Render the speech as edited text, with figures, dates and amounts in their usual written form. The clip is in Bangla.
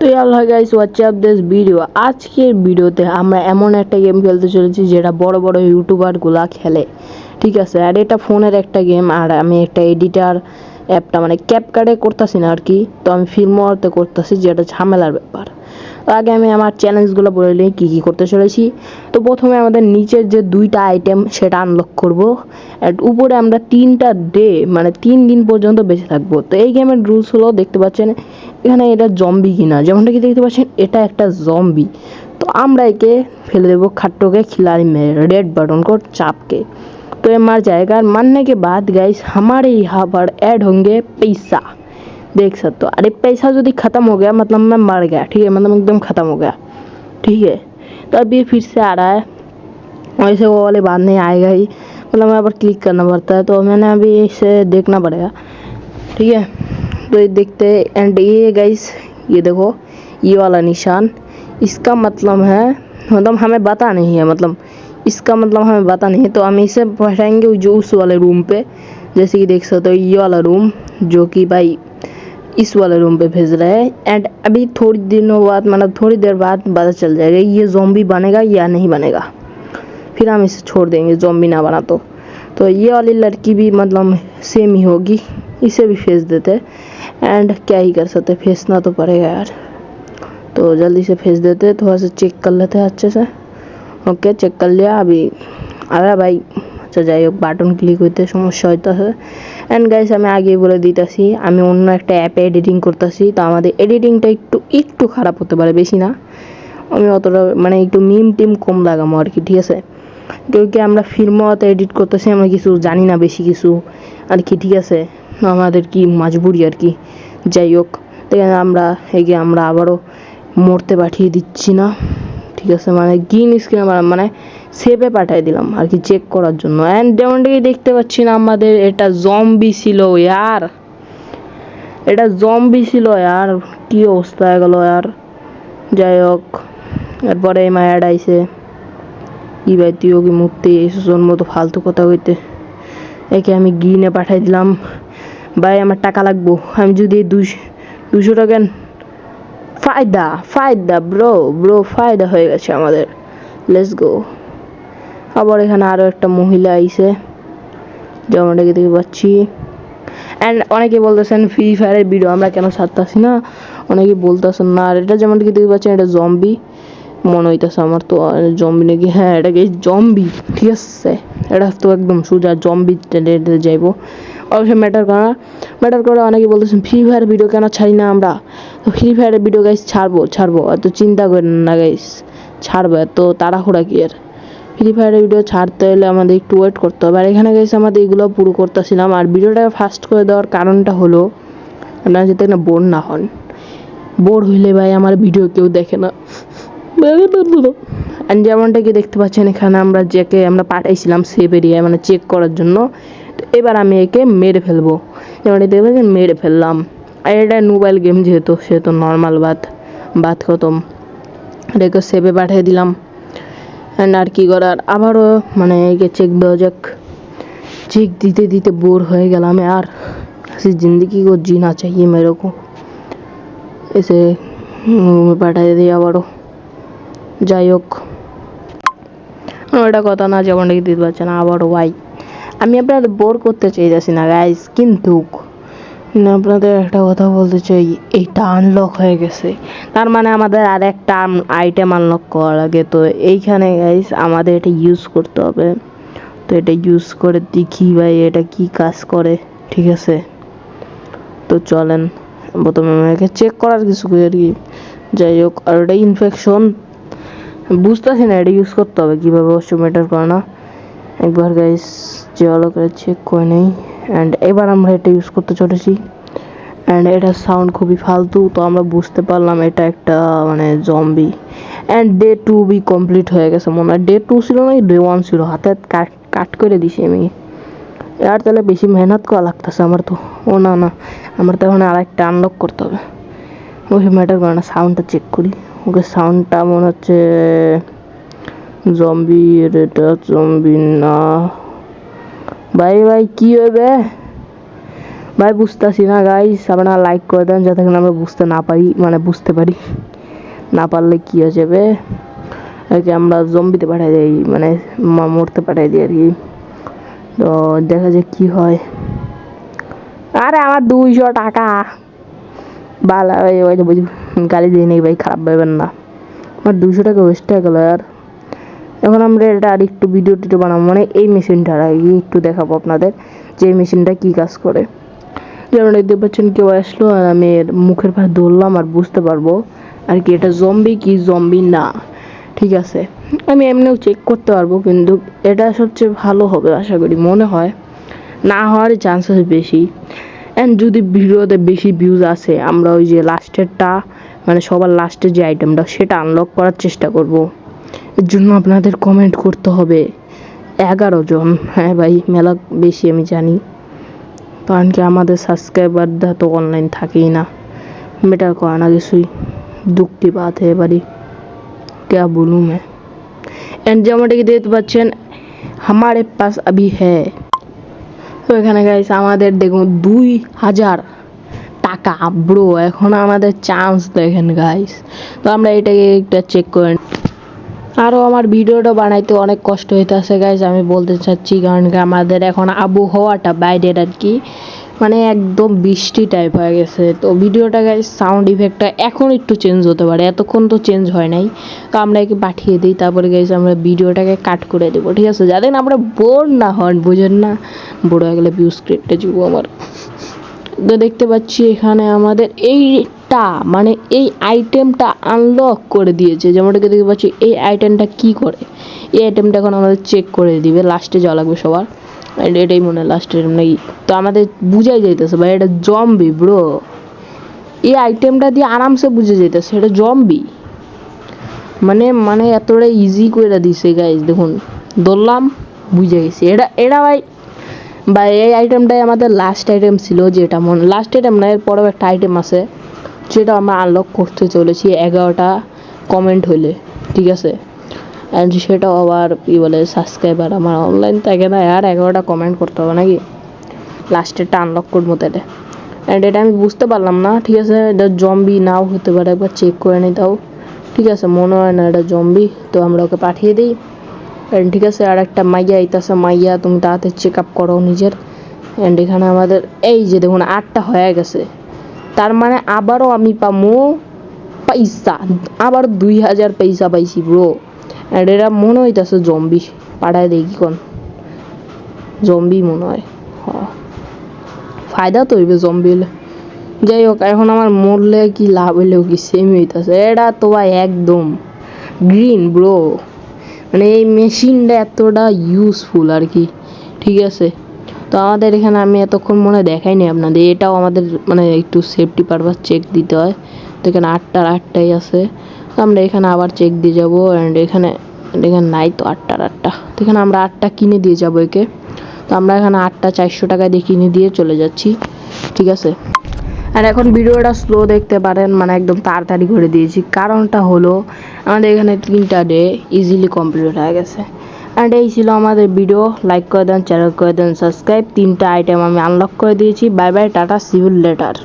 তো hello guys, WhatsApp this video. আজকের ভিডিওতে আমরা এমন একটা গেম খেলতে চলেছি যেটা বড় বড় ইউটিউবারগুলা খেলে, ঠিক আছে। আর এটা ফোনের একটা গেম, আর আমি একটা এডিটার অ্যাপটা মানে ক্যাপকাটে করতেছি না আর কি, তো আমি ফিল্মওয়ার্তে করতেছি, যেটা ঝামেলার ব্যাপার। আগে আমি আমার চ্যালেঞ্জগুলো বলে নিই কী কী করতে চলেছি। তো প্রথমে আমাদের নিচের যে দুইটা আইটেম সেটা আনলক করব, অ্যান্ড উপরে আমরা 3টা ডে মানে 3 দিন পর্যন্ত বেঁচে থাকবো। তো এই গেমের রুলস হলো, দেখতে পাচ্ছেন এখানে এটা জম্বি কিনা, যেমনটা কি দেখতে পাচ্ছেন এটা একটা জম্বি। তো আমরা একে ফেলে देबो खट्टों के खिलाड़ी में, रेड बटन को चाप के। तो ये मर जाएगा। मरने के बाद गाइस हमारे यहाँ पर ऐड होंगे पैसा, देख सकते हो। अरे पैसा यदि ख़त्म हो गया मतलब मैं मर गया, ठीक है, मतलब एकदम ख़त्म हो गया, ठीक है। तो अब ये फिर से आ रहा है, वैसे वो वाले बात नहीं आएगा ही, मतलब यहाँ पर क्लिक करना पड़ता है, तो मैंने अभी इसे देखना पड़ेगा, ठीक है। तो ये देखते हैं। एंड ये गाइस ये देखो, ये वाला निशान, इसका मतलब है, मतलब हमें पता नहीं है, मतलब इसका मतलब हमें पता नहीं है। तो हम इसे बैठाएंगे जो उस वाले रूम पे, जैसे कि देख सकते हो ये वाला रूम, जो कि भाई इस वाले रूम पे भेज रहा है। एंड अभी थोड़ी दिनों बाद, मतलब थोड़ी देर बाद पता चल जाएगा ये ज़ॉम्बी बनेगा या नहीं बनेगा, फिर हम इसे छोड़ देंगे ज़ॉम्बी ना बना तो ये वाली लड़की भी मतलब सेम ही होगी, इसे भी फेस देते। एंड क्या ही कर सकते, फेसना तो पड़ेगा यार, तो जल्दी से फेस देते, थोड़ा सा चेक कर लेते हैं अच्छे से। ओके, चेक कर लिया अभी। अरे भाई আচ্ছা যাই হোক, বাটন ক্লিক হইতে সমস্যা হইতেছে। অ্যান্ড গাইস আমি আগেই বলে দিতেছি, আমি অন্য একটা অ্যাপে এডিটিং করতেছি, তো আমাদের এডিটিংটা একটু খারাপ হতে পারে, বেশি না। আমি অতটা মানে একটু মিম টিম কম লাগামো আর কি, ঠিক আছে। কেউকি আমরা ফিল্মতে এডিট করতেছি, আমরা কিছু জানি না বেশি কিছু আর কি, ঠিক আছে। আমাদের কি মজবুরি আর কি। যাই হোক, এখানে আমরা এগিয়ে আমরা আবারও মরতে পাঠিয়ে দিচ্ছি না, ঠিক আছে, মানে গ্রিন স্ক্রিন মানে সেভে পাঠিয়ে দিলাম আর কি, চেক করার জন্য। অ্যান্ড যেমনটাকে দেখতে পাচ্ছি না, আমাদের এটা জম্বি ছিল ইয়ার, এটা জম্বি ছিল ইয়ার, কি অবস্থা হয়ে গেল ইয়ার। যাই হোক, এরপরে এই মায়াড আইসে, কি ভাই তুইও কি মুক্তি এসেছর মতো ফালতু কথা হইতে। একে আমি গ্রিনে পাঠাই দিলাম। ভাই আমার টাকা লাগবো, আমি যদি 200 টাকা ফায়দা ব্রো ফায়দা হয়ে গেছে আমাদের, লেটস গো। আবার এখানে আরও একটা মহিলা আইছে, যেমনটাকে দেখতে পাচ্ছি। অ্যান্ড অনেকে বলতেছেন ফ্রি ফায়ারের ভিডিও আমরা কেন ছাড়তেছি না, অনেকে বলতেছেন না। আর এটা যেমনটাকে দেখতে পাচ্ছেন এটা জম্বি মনে হইতেছে আমার, তো জম্বি নাকি, হ্যাঁ এটাকে জম্বি, ঠিক আছে। এটা তো একদম সোজা জম্বি যাইব, অবশ্যই ম্যাটার করে। অনেকে বলতেছেন ফ্রি ফায়ার ভিডিও কেন ছাড়ি না আমরা, তো ফ্রি ফায়ারের ভিডিও গাইস ছাড়বো, এত চিন্তা করেন না গাইস, ছাড়বো, এত তাড়াহুড়া কি আর। ফ্রি ফায়ারের ভিডিও ছাড়তে হলে আমাদের একটু ওয়েট করতে হবে। আর এখানে গাইস আমাদের এগুলো পুরো করতেছিলাম। আর ভিডিওটা ফাস্ট করে দেওয়ার কারণটা হলো আপনারা যাতে না বোর না হন, বোর হইলে ভাই আমার ভিডিও কেউ দেখে না। যেমনটা কি দেখতে পাচ্ছেন এখানে আমরা যাকে আমরা পাঠাইছিলাম সেভ এরিয়ায় মানে চেক করার জন্য, তো এবার আমি একে মেরে ফেলবো, যেমনটা দেখতে পাচ্ছেন মেরে ফেললাম। আর এটা মোবাইল গেম যেহেতু সেহেতু নর্মাল বাত খতম, এটাকে সেভে পাঠিয়ে দিলাম। অ্যান্ড আর কি করার, আবারও মানে একে চেক দেওয়া যাক। চেক দিতে বোর হয়ে গেলাম আর জিন্দগি কো জিনা চাইয়ে মেরে কো, এসে পাঠিয়ে দিই আবারও। যাই হোক, ওটা কথা না, যেমনটা দিতে পারছে না আবারও। ভাই আমি আপনাদের বোর করতে চাইতেছি না গাইস, কিন্তু আপনাদের একটা কথা বলতে চাই, এইটা আনলক হয়ে গেছে, তার মানে আমাদের আর একটা আইটেম আনলক করা লাগে। তো এইখানে গাইস আমাদের এটা ইউজ করতে হবে, তো এটা ইউজ করে দেখি ভাই এটা কি কাজ করে, ঠিক আছে। তো চলেন প্রথমে আমাকে চেক করার কিছু আর কি। যাই হোক, আর ওটা ইনফেকশন বুঝতেছি না, এটা ইউজ করতে হবে কীভাবে, অবশ্য ম্যাটার করে না। একবার গাইস যে ভালো করে চেক করে নেই। অ্যান্ড এবার আমরা এটা ইউজ করতে চলেছি। অ্যান্ড এটা সাউন্ড খুবই ফালতু, তো আমরা বুঝতে পারলাম এটা একটা মানে zombie. And day 2 B complete হয়ে গেছে মনে হয়, ডে 2 ছিল না, ডে 1 ছিল, হাতে কাট করে দিছি আমি। আর তাহলে বেশি মেহনত করা লাগতেছে আমার তো। ও না আমার তো এখন আরেকটা আনলক করতে হবে, ওই ম্যাটার করে না। সাউন্ডটা চেক করি, ওকে সাউন্ডটা মনে হচ্ছে জম্বি, এটা জম্বি না ভাই কি হবে ভাই বুঝতেছি না গাইস, আপনারা লাইক করে দেন যাতে করে আমরা বুঝতে না পারি, মানে বুঝতে পারি। না পারলে কি হয়ে যাবে, আর কি আমরা জম্বিতে পাঠাই দিই, মানে মরতে পাঠাই দিই আর কি। তো দেখা যাক কি হয়। আরে আমার 200 টাকা বালা ওই বুঝি গালি দিয়ে নেই ভাই, খারাপ ভাবেন না। আমার 200 টাকা ওয়েস্ট হয়ে গেল আর। এখন আমরা এটা আর একটু ভিডিও টিডিও বানাবো, মানে এই মেশিনটা একটু দেখাবো আপনাদের যে এই মেশিনটা কী কাজ করে। যেমন দেখতে পাচ্ছেন কেউ আসলো আর আমি এর মুখের পাশে ধরলাম আর বুঝতে পারবো আর কি এটা জম্বি কি জম্বি না। ঠিক আছে, আমি এমনিও চেক করতে পারবো, কিন্তু এটা সবচেয়ে ভালো হবে আশা করি, মনে হয়। না হওয়ার চান্সেস বেশি। অ্যান্ড যদি ভিডিওতে বেশি ভিউজ আসে, আমরা ওই যে লাস্টেরটা, মানে সবার লাস্টের যে আইটেমটা সেটা আনলক করার চেষ্টা করব। এর জন্য আপনাদের কমেন্ট করতে হবে 11 জন। হ্যাঁ ভাই, মেলা বেশি আমি জানি, কারণ কি আমাদের সাবস্ক্রাইবাররা তো অনলাइन থাকেই না, मैटर করে না কিছুই। दुख की बात है बड़ी, क्या बोलूँ मैं। एंड যেমনটা কি দেখতে পাচ্ছেন हमारे पास अभी है। তো এখানে গাইস আমাদের দেখুন 2000 টাকা ব্রো, এখন আমাদের চান্স দেখেন গাইস। তো আমরা এটাকে একটা চেক করে, আরও আমার ভিডিওটা বানাইতে অনেক কষ্ট হইতেছে গাইস, আমি বলতে চাচ্ছি, কারণ কি আমাদের এখন আবহাওয়াটা বাইরের আর কি, মানে একদম বৃষ্টি টাইপ হয়ে গেছে। তো ভিডিওটা গাইস সাউন্ড ইফেক্টটা এখন একটু চেঞ্জ হতে পারে, এতক্ষণ তো চেঞ্জ হয় নাই। তো আমরা একে পাঠিয়ে দিই, তারপরে গাইস আমরা ভিডিওটাকে কাট করে দেবো, ঠিক আছে, যাতে আমরা বোর না হন, বুঝেন না। বড় হয়ে গেলে ভিউজ কেটে যাবো আমার। তো দেখতে পাচ্ছি এখানে আমাদের এইটা, মানে এই আইটেমটা আনলক করে দিয়েছে। যেমনটাকে দেখতে পাচ্ছি এই আইটেমটা কি করে, এই আইটেমটা এখন আমাদের চেক করে দিবে, লাস্টে যাওয়া লাগবে সবার। এটাই মনে হয় লাস্টের নাকি। তো আমাদের বুঝাই যাইতেছে ভাই এটা জম্বি ব্রো, এই আইটেমটা দিয়ে আরামসে বুঝে যাইতেছে এটা জম্বি, মানে এতটা ইজি করে দিছে গাইস। দেখুন ধরলাম, বুঝে গেছি এটা ভাই। বা এই আইটেমটাই আমাদের লাস্ট আইটেম ছিল, যেটা লাস্ট আইটেম না, এরপরেও একটা আইটেম আছে যেটা আমরা আনলক করতে চলেছি 11টা কমেন্ট হইলে, ঠিক আছে। অ্যান্ড সেটাও আবার কী বলে সাবস্ক্রাইবার আমার অনলাইন থাকে না আর 11টা কমেন্ট করতে হবে নাকি, লাস্টেরটা আনলক করবো তাহলে। অ্যান্ড এটা আমি বুঝতে পারলাম না, ঠিক আছে, এটা জম্বি নাও হতে পারে, একবার চেক করে নিই তাও। ঠিক আছে, মনে হয় না এটা জম্বি, তো আমরা ওকে পাঠিয়ে দিই। অ্যান্ড ঠিক আছে, আর একটা মাইয়া আইতাছে, মাইয়া তুমি তাড়াতাড়ি চেক আপ করো নিজের। অ্যান্ড এখানে আমাদের এই যে দেখুন 8টা হয়ে গেছে, তার মানে আবারও আমি পামো পয়সা, আবার 2000 পয়সা পাইছি ব্রো। অ্যান্ড এরা মনে হইতেছে জম্বি, পাঠায় দেখি কোন জম্বি মনে হয়। হ্যাঁ, ফায়দা তো হইবে জম্বি হলে। যাই হোক, এখন আমার মরলে কি লাভ হইলেও কি সেম হইতেছে, এটা তো ভাই একদম গ্রিন ব্রো, মানে এই মেশিনটা এতটা ইউজফুল আর কি, ঠিক আছে। তো আমাদের এখানে আমি এতক্ষণ মনে দেখাইনি আপনাদের, এটাও আমাদের মানে একটু সেফটি পারপাস চেক দিতে হয়। তো এখানে 8টাই আছে, তো আমরা এখানে আবার চেক দিয়ে যাবো। অ্যান্ড এখানে নাই তো 8টা, তো এখানে আমরা 8টা কিনে দিয়ে যাবো একে। তো আমরা এখানে 8টা 400 টাকা দিয়ে কিনে দিয়ে চলে যাচ্ছি, ঠিক আছে। আর এখন ভিডিওটা স্লো দেখতে পারেন, মানে একদম তাড়াতাড়ি করে দিয়েছি, কারণটা হলো আমাদের এখানে 3টা ডে ইজিলি কমপ্লিট হয়ে গেছে। অ্যান্ড এই ছিল আমাদের ভিডিও, লাইক করে দেন, চ্যানেল করে দেন সাবস্ক্রাইব। 3টা আইটেম আমি আনলক করে দিয়েছি। Bye bye, tata, see you letter.